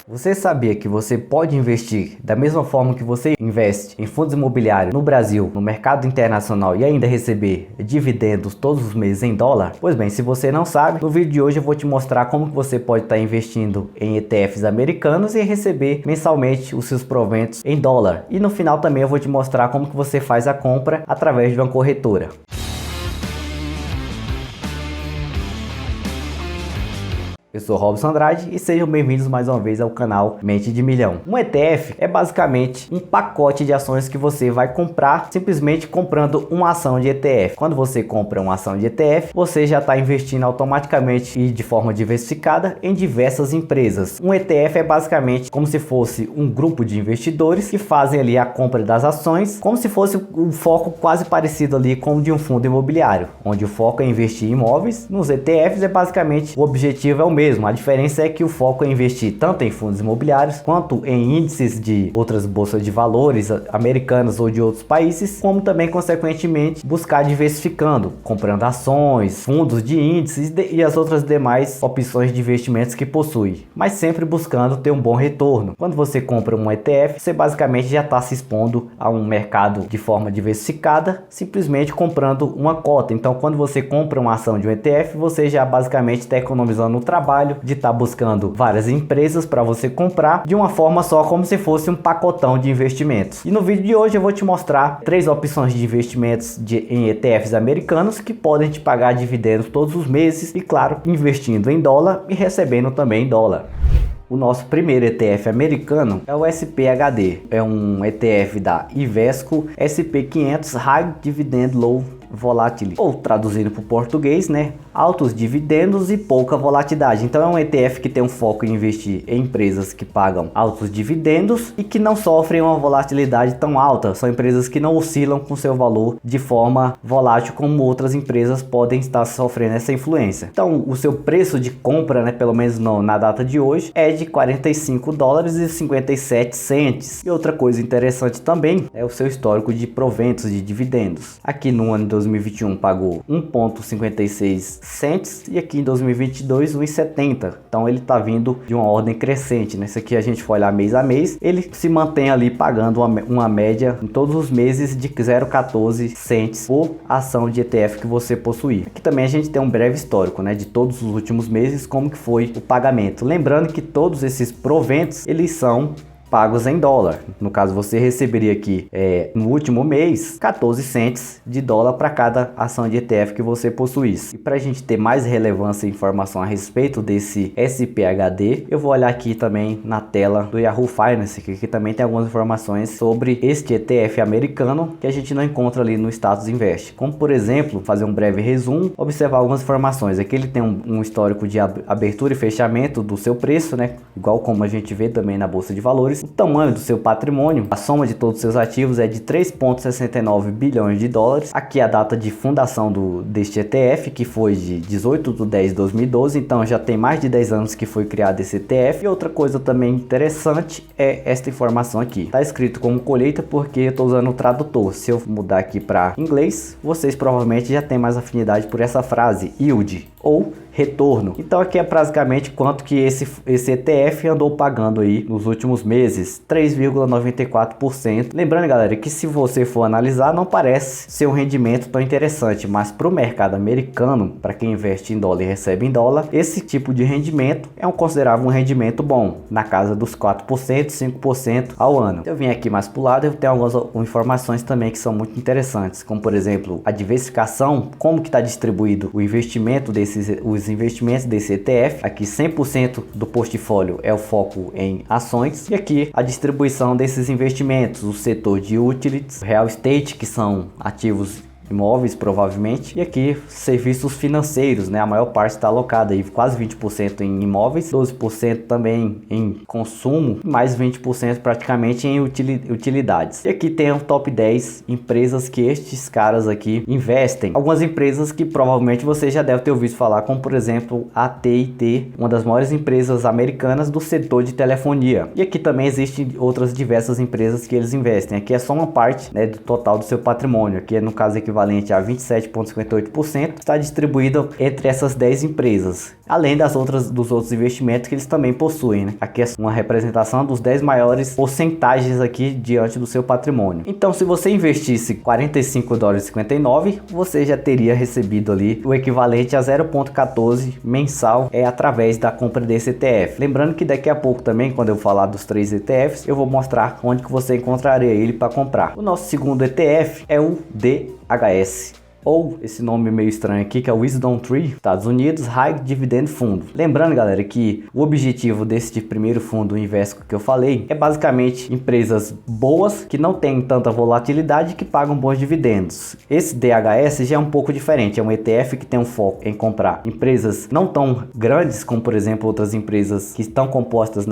Você sabia que você pode investir da mesma forma que você investe em fundos imobiliários no Brasil, no mercado internacional e ainda receber dividendos todos os meses em dólar? Pois bem, se você não sabe, no vídeo de hoje eu vou te mostrar como que você pode estar investindo em ETFs americanos e receber mensalmente os seus proventos em dólar. E no final também eu vou te mostrar como que você faz a compra através de uma corretora. Eu sou Robson Andrade e sejam bem-vindos mais uma vez ao canal Mente de Milhão. Um ETF é basicamente um pacote de ações que você vai comprar simplesmente comprando uma ação de ETF. Quando você compra uma ação de ETF, você já está investindo automaticamente e de forma diversificada em diversas empresas. Um ETF é basicamente como se fosse um grupo de investidores que fazem ali a compra das ações, como se fosse um foco quase parecido ali com o de um fundo imobiliário, onde o foco é investir em imóveis. Nos ETFs é basicamente o objetivo é o mesmo. A diferença é que o foco é investir tanto em fundos imobiliários quanto em índices de outras bolsas de valores americanas ou de outros países, como também consequentemente buscar diversificando, comprando ações, fundos de índices e as outras demais opções de investimentos que possui, mas sempre buscando ter um bom retorno. Quando você compra um ETF, você basicamente já está se expondo a um mercado de forma diversificada, simplesmente comprando uma cota. Então, quando você compra uma ação de um ETF, você já basicamente está economizando o trabalho de estar buscando várias empresas para você comprar de uma forma só, como se fosse um pacotão de investimentos. E no vídeo de hoje eu vou te mostrar 3 opções de investimentos em ETFs americanos que podem te pagar dividendos todos os meses e, claro, investindo em dólar e recebendo também em dólar. O nosso primeiro ETF americano é o SPHD, é um ETF da Invesco SP500 High Dividend Low Volatility, ou traduzindo para o português, né, altos dividendos e pouca volatilidade. Então é um ETF que tem um foco em investir em empresas que pagam altos dividendos e que não sofrem uma volatilidade tão alta. São empresas que não oscilam com seu valor de forma volátil como outras empresas podem estar sofrendo essa influência. Então o seu preço de compra, né, pelo menos na data de hoje, é de $45,57. E outra coisa interessante também é o seu histórico de proventos de dividendos. Aqui no ano de 2021 pagou 1,56 cents e aqui em 2022 1,70. Então ele está vindo de uma ordem crescente, né? Isso aqui a gente for olhar mês a mês, ele se mantém ali pagando uma média em todos os meses de 0,14 cents por ação de ETF que você possuir. Aqui também a gente tem um breve histórico, né, de todos os últimos meses, como que foi o pagamento. Lembrando que todos esses proventos eles são pagos em dólar. No caso, você receberia aqui no último mês 14 cents de dólar para cada ação de ETF que você possuísse. E para a gente ter mais relevância e informação a respeito desse SPHD, eu vou olhar aqui também na tela do Yahoo Finance, que aqui também tem algumas informações sobre este ETF americano que a gente não encontra ali no Status Invest. Como, por exemplo, fazer um breve resumo, observar algumas informações. Aqui ele tem um histórico de abertura e fechamento do seu preço, né? Igual como a gente vê também na Bolsa de Valores. O tamanho do seu patrimônio, a soma de todos os seus ativos é de 3,69 bilhões de dólares. Aqui a data de fundação deste ETF, que foi de 18/10/2012, então já tem mais de 10 anos que foi criado esse ETF. E outra coisa também interessante é esta informação aqui. Está escrito como colheita porque eu estou usando o tradutor. Se eu mudar aqui para inglês, vocês provavelmente já têm mais afinidade por essa frase, yield, ou retorno. Então aqui é basicamente quanto que esse ETF andou pagando aí nos últimos meses, 3,94%. Lembrando, galera, que se você for analisar, não parece ser um rendimento tão interessante, mas para o mercado americano, para quem investe em dólar e recebe em dólar, esse tipo de rendimento é considerável um rendimento bom, na casa dos 4%, 5% ao ano. Se eu vim aqui mais para o lado, eu tenho algumas informações também que são muito interessantes, como por exemplo, a diversificação, como que está distribuído o investimento os investimentos desse ETF. Aqui 100% do portfólio é o foco em ações, e aqui a distribuição desses investimentos, o setor de utilities, real estate, que são ativos imóveis provavelmente, e aqui serviços financeiros, né? A maior parte está alocada aí, quase 20% em imóveis, 12% também em consumo, mais 20% praticamente em utilidades. E aqui tem o top 10 empresas que estes caras aqui investem. Algumas empresas que provavelmente você já deve ter ouvido falar, como por exemplo a AT&T, uma das maiores empresas americanas do setor de telefonia. E aqui também existem outras diversas empresas que eles investem. Aqui é só uma parte, né, do total do seu patrimônio. Aqui é no caso equivalente equivalente a 27,58%, está distribuído entre essas 10 empresas, além dos outros investimentos que eles também possuem, né? Aqui é uma representação dos 10 maiores porcentagens aqui diante do seu patrimônio. Então, se você investisse $45,59, você já teria recebido ali o equivalente a 0,14 mensal através da compra desse ETF. Lembrando que daqui a pouco também, quando eu falar dos 3 ETFs, eu vou mostrar onde que você encontraria ele para comprar. O nosso segundo ETF é o DHS, ou esse nome meio estranho aqui, que é o Wisdom Tree, Estados Unidos High Dividend Fund. Lembrando, galera, que o objetivo desse primeiro fundo Invesco que eu falei é basicamente empresas boas, que não têm tanta volatilidade e que pagam bons dividendos. Esse DHS já é um pouco diferente, é um ETF que tem um foco em comprar empresas não tão grandes como, por exemplo, outras empresas que estão compostas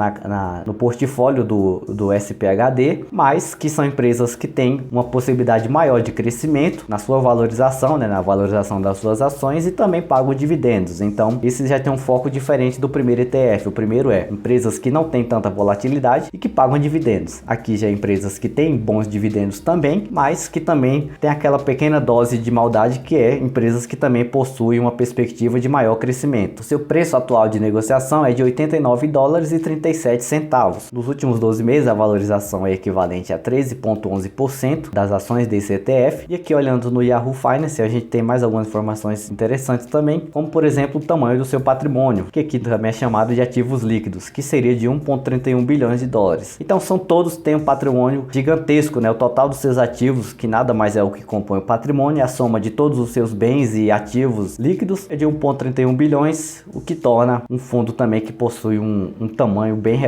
no portfólio do SPHD, mas que são empresas que têm uma possibilidade maior de crescimento na sua valorização, na valorização das suas ações, e também pagam dividendos. Então, esse já tem um foco diferente do primeiro ETF. O primeiro é empresas que não têm tanta volatilidade e que pagam dividendos. Aqui já é empresas que têm bons dividendos também, mas que também tem aquela pequena dose de maldade, que é empresas que também possuem uma perspectiva de maior crescimento. O seu preço atual de negociação é de $89,37. Nos últimos 12 meses, a valorização é equivalente a 13,11% das ações desse ETF. E aqui, olhando no Yahoo Finance, a gente tem mais algumas informações interessantes também, como por exemplo o tamanho do seu patrimônio, que aqui também é chamado de ativos líquidos, que seria de 1,31 bilhões de dólares. Então todos têm um patrimônio gigantesco, né? O total dos seus ativos, que nada mais é o que compõe o patrimônio, a soma de todos os seus bens e ativos líquidos, é de 1,31 bilhões, o que torna um fundo também que possui um tamanho bem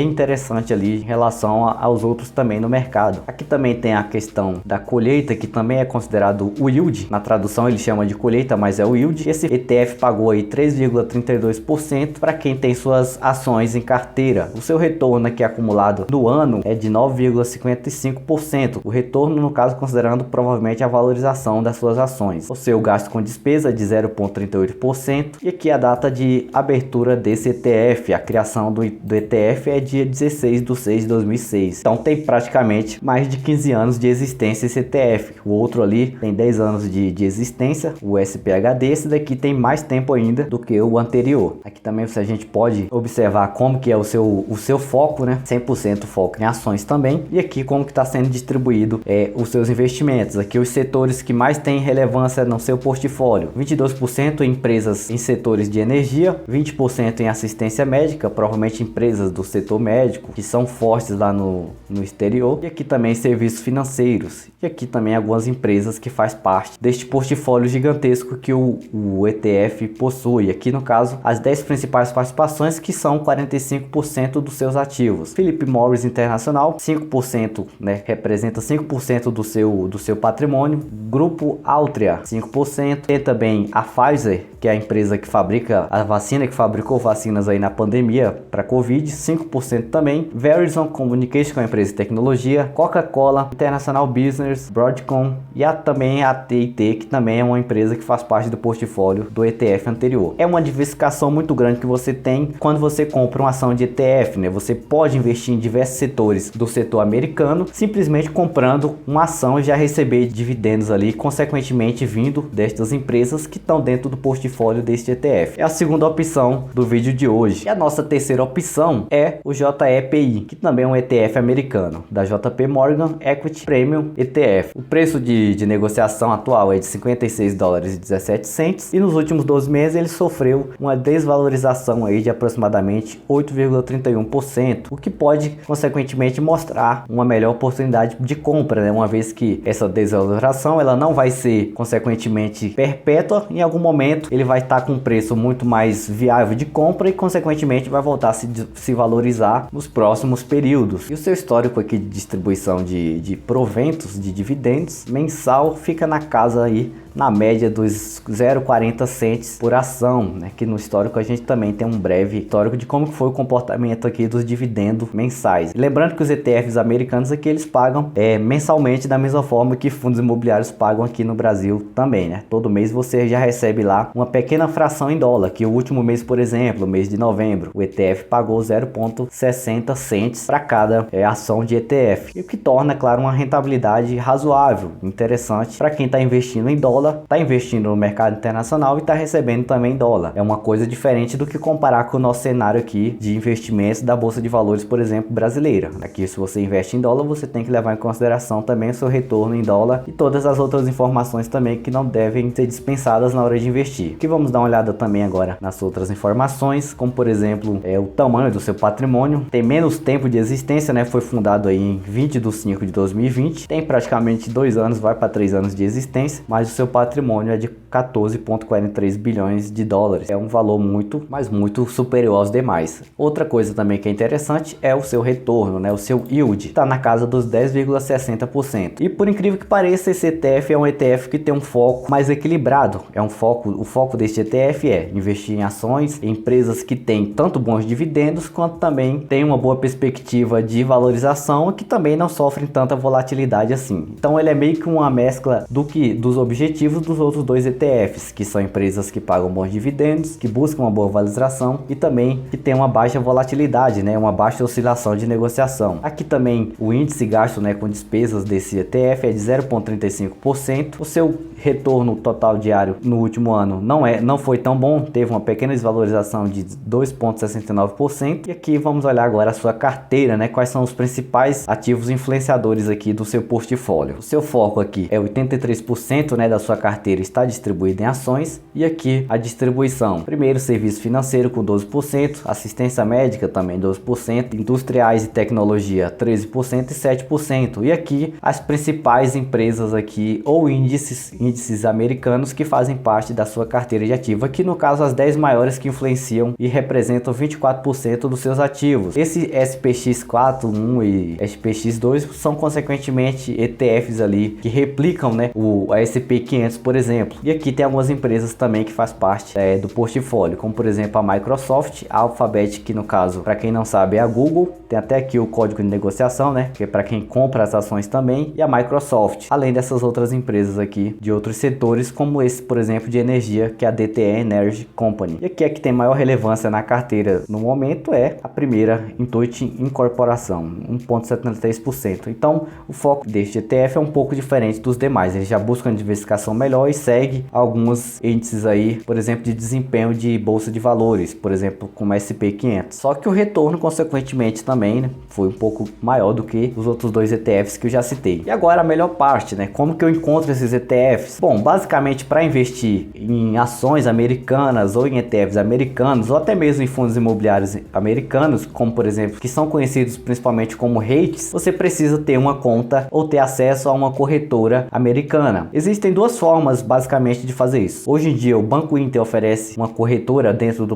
interessante ali em relação aos outros também no mercado. Aqui também tem a questão da colheita, que também é considerado o yield. Na tradução ele chama de colheita, mas é o yield. Esse ETF pagou aí 3,32% para quem tem suas ações em carteira. O seu retorno aqui acumulado no ano é de 9,55%. O retorno, no caso, considerando provavelmente a valorização das suas ações. O seu gasto com despesa é de 0,38%. E aqui a data de abertura desse ETF. A criação do ETF é dia 16/6/2006. Então tem praticamente mais de 15 anos de existência esse ETF. O outro ali tem 10 anos de existência, o SPHD. Esse daqui tem mais tempo ainda do que o anterior. Aqui também a gente pode observar como que é o seu foco, né? 100% foco em ações também. E aqui como que está sendo distribuído os seus investimentos. Aqui os setores que mais têm relevância no seu portfólio: 22% em empresas em setores de energia, 20% em assistência médica, provavelmente empresas do setor médico que são fortes lá no exterior. E aqui também serviços financeiros. E aqui também algumas empresas que faz parte deste portfólio gigantesco que o ETF possui. Aqui no caso, as 10 principais participações, que são 45% dos seus ativos. Philip Morris Internacional, 5%, né, representa 5% do seu patrimônio. Grupo Altria, 5%. Tem também a Pfizer, que é a empresa que fabrica a vacina, que fabricou vacinas aí na pandemia para Covid, 5% também. Verizon Communication, que é uma empresa de tecnologia. Coca-Cola, International Business, Broadcom e também a TIT, que também é uma empresa que faz parte do portfólio do ETF anterior. É uma diversificação muito grande que você tem quando você compra uma ação de ETF, né? Você pode investir em diversos setores do setor americano, simplesmente comprando uma ação e já receber dividendos ali, consequentemente vindo destas empresas que estão dentro do portfólio deste ETF. É a segunda opção do vídeo de hoje. E a nossa terceira opção é o JEPI, que também é um ETF americano, da JP Morgan Equity Premium ETF. O preço de negociação atual é de $56,17 e nos últimos 12 meses ele sofreu uma desvalorização aí de aproximadamente 8,31%, o que pode consequentemente mostrar uma melhor oportunidade de compra, né? Uma vez que essa desvalorização ela não vai ser consequentemente perpétua, em algum momento ele vai estar com um preço muito mais viável de compra e consequentemente vai voltar a se valorizar nos próximos períodos. E o seu histórico aqui de distribuição de proventos, de dividendos mensal, fica na casa aí na média dos 0,40 cents por ação, né? Que no histórico a gente também tem um breve histórico de como foi o comportamento aqui dos dividendos mensais. Lembrando que os ETFs americanos aqui eles pagam mensalmente da mesma forma que fundos imobiliários pagam aqui no Brasil também, né? Todo mês você já recebe lá uma pequena fração em dólar, que o último mês, por exemplo, o mês de novembro, o ETF pagou 0,60 cents para cada ação de ETF, e o que torna, claro, uma rentabilidade razoável, interessante para quem está está investindo em dólar, está investindo no mercado internacional e está recebendo também em dólar. É uma coisa diferente do que comparar com o nosso cenário aqui de investimentos da Bolsa de Valores, por exemplo, brasileira. Aqui, se você investe em dólar, você tem que levar em consideração também o seu retorno em dólar e todas as outras informações também que não devem ser dispensadas na hora de investir. Aqui vamos dar uma olhada também agora nas outras informações, como por exemplo, o tamanho do seu patrimônio. Tem menos tempo de existência, né? Foi fundado aí em 20/5/2020, tem praticamente 2 anos, vai para 3 anos de existência, mas o seu patrimônio é de 14,43 bilhões de dólares. É um valor muito, mas muito superior aos demais. Outra coisa também que é interessante é o seu retorno, né? O seu yield está na casa dos 10,60%. E por incrível que pareça, esse ETF é um ETF que tem um foco mais equilibrado. O foco deste ETF é investir em ações, em empresas que têm tanto bons dividendos quanto também tem uma boa perspectiva de valorização e que também não sofrem tanta volatilidade assim. Então ele é meio que uma mescla dos objetivos dos outros dois ETFs, que são empresas que pagam bons dividendos, que buscam uma boa valorização e também que tem uma baixa volatilidade, né, uma baixa oscilação de negociação. Aqui também o índice gasto, né, com despesas desse ETF é de 0,35%. O seu retorno total diário no último ano não foi tão bom, teve uma pequena desvalorização de 2,69%. E aqui vamos olhar agora a sua carteira, né, quais são os principais ativos influenciadores aqui do seu portfólio. O seu foco aqui é 83%, né, da sua carteira está distribuída em ações, e aqui a distribuição: primeiro, serviço financeiro com 12%, assistência médica também 12%, industriais e tecnologia 13% e 7%. E aqui as principais empresas aqui ou índices americanos que fazem parte da sua carteira de ativos. Aqui no caso as 10 maiores que influenciam e representam 24% dos seus ativos. Esse SPX4 e SPX2 são consequentemente ETFs ali que replicam, né, o SP500, por exemplo. E aqui tem algumas empresas também que faz parte do portfólio, como por exemplo a Microsoft, a Alphabet, que no caso, para quem não sabe, é a Google. Tem até aqui o código de negociação, né, que é para quem compra as ações também, e a Microsoft, além dessas outras empresas aqui de outros setores, como esse, por exemplo, de energia, que é a DTE Energy Company. E aqui é que tem maior relevância na carteira no momento é a primeira, Intuit Incorporação, 1,73%. Então o foco deste ETF é um pouco diferente dos demais. Ele já busca uma diversificação melhor e segue alguns índices aí, por exemplo, de desempenho de bolsa de valores, por exemplo, como SP500. Só que o retorno, consequentemente, também, né, foi um pouco maior do que os outros dois ETFs que eu já citei. E agora a melhor parte, né? Como que eu encontro esses ETFs? Bom, basicamente para investir em ações americanas ou em ETFs americanos ou até mesmo em fundos imobiliários americanos, como por exemplo, que são conhecidos principalmente como REITs, você precisa ter uma conta ou ter acesso a uma corretora americana. Existem duas formas basicamente de fazer isso. Hoje em dia o Banco Inter oferece uma corretora dentro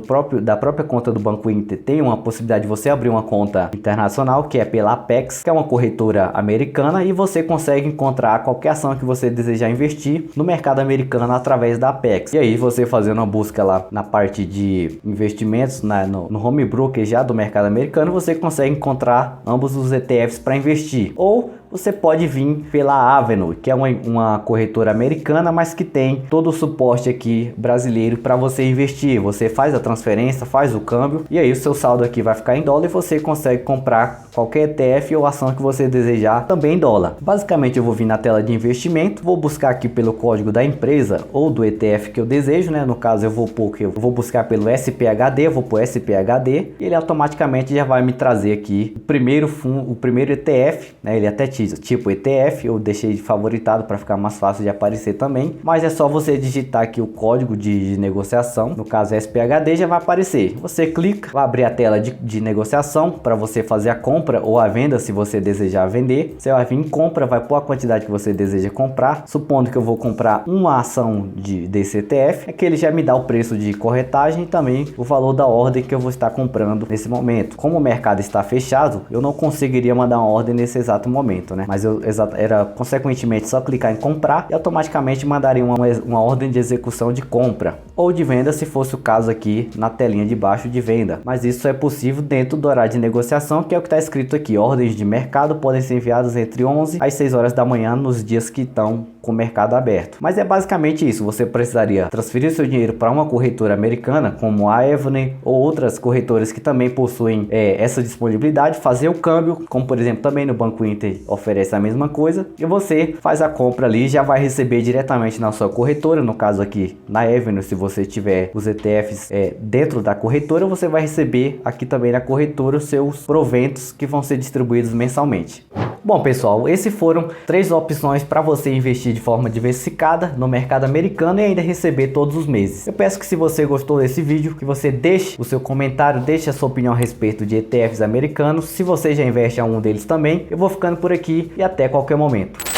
da própria conta do Banco Inter. Tem uma possibilidade de você abrir uma conta internacional, que é pela Apex, que é uma corretora americana, e você consegue encontrar qualquer ação que você desejar investir no mercado americano através da Apex. E aí você fazendo uma busca lá na parte de investimentos, no home broker já do mercado americano, você consegue encontrar ambos os ETFs para investir. Ou você pode vir pela Avenue, que é uma corretora americana, mas que tem todo o suporte aqui brasileiro para você investir. Você faz a transferência, faz o câmbio e aí o seu saldo aqui vai ficar em dólar e você consegue comprar qualquer ETF ou ação que você desejar também em dólar. Basicamente eu vou vir na tela de investimento, vou buscar aqui pelo código da empresa ou do ETF que eu desejo, né? No caso eu vou buscar pelo SPHD, eu vou por SPHD e ele automaticamente já vai me trazer aqui o primeiro ETF, né? Ele até tipo ETF, eu deixei favoritado para ficar mais fácil de aparecer também, mas é só você digitar aqui o código de negociação, no caso SPHD, já vai aparecer. Você clica, vai abrir a tela de negociação para você fazer a compra ou a venda, se você desejar vender. Você vai vir em compra, vai pôr a quantidade que você deseja comprar. Supondo que eu vou comprar uma ação desse ETF, é que ele já me dá o preço de corretagem e também o valor da ordem que eu vou estar comprando nesse momento. Como o mercado está fechado, eu não conseguiria mandar uma ordem nesse exato momento, né? Mas era consequentemente só clicar em comprar e automaticamente mandaria uma ordem de execução de compra. ou de venda, se fosse o caso aqui na telinha de baixo de venda. Mas isso é possível dentro do horário de negociação, que é o que está escrito aqui. Ordens de mercado podem ser enviadas entre 11 às 6 horas da manhã nos dias que estão com o mercado aberto. Mas é basicamente isso. Você precisaria transferir seu dinheiro para uma corretora americana, como a Evony ou outras corretoras que também possuem essa disponibilidade, fazer o câmbio, como por exemplo também no Banco Inter oferece a mesma coisa, e você faz a compra ali, já vai receber diretamente na sua corretora. No caso aqui na Evony, se você tiver os ETFs dentro da corretora, você vai receber aqui também na corretora os seus proventos que vão ser distribuídos mensalmente. Bom pessoal, esses foram 3 opções para você investir de forma diversificada no mercado americano e ainda receber todos os meses. Eu peço que, se você gostou desse vídeo, que você deixe o seu comentário, deixe a sua opinião a respeito de ETFs americanos. Se você já investe em um deles também, eu vou ficando por aqui e até qualquer momento.